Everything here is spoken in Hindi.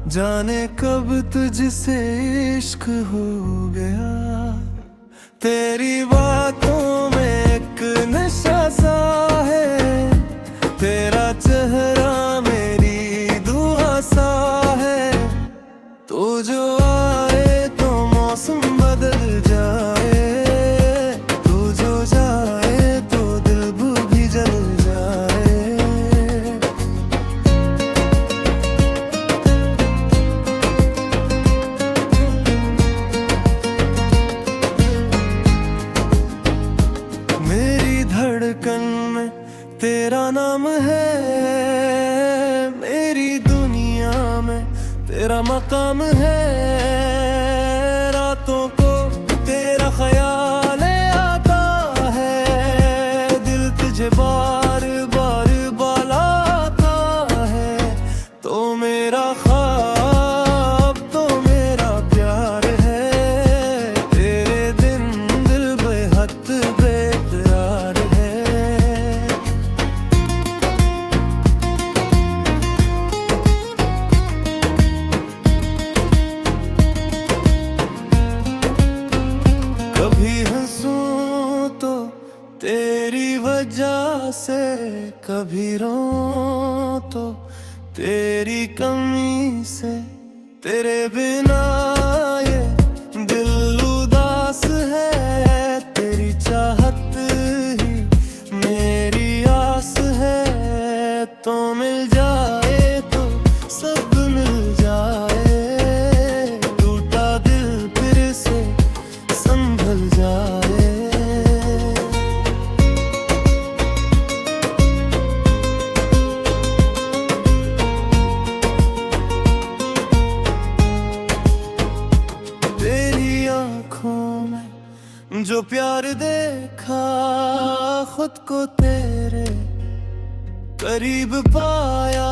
जाने कब तुझसे इश्क हो गया। तेरी बातों में एक नशा सा है, तेरा चेहरा मेरी दुआ सा है। तू जो आए तो मौसम बदल जाए, तू जो जाए तो दिल भी जल जाए। मेरी धड़कन में तेरा नाम है, मेरी दुनिया में तेरा मकाम है। रातों को तेरा ख्याल आता है, दिल तुझे बार बार बुलाता है। तो मेरा ख्वाब तो मेरा प्यार है, तेरे दिन दिल बेहद बेकरार है। कभी हंसूं तो तेरी वजह से, कभी रोऊं तो तेरी कमी से। तेरे बिना ये दिल उदास है, तेरी चाहत ही मेरी आस है। तो मिल जाए तो सब मिल जाए, टूटा दिल फिर से संभल जाए। तेरी आँखों में जो प्यार देखा, खुद को तेरे करीब पाया।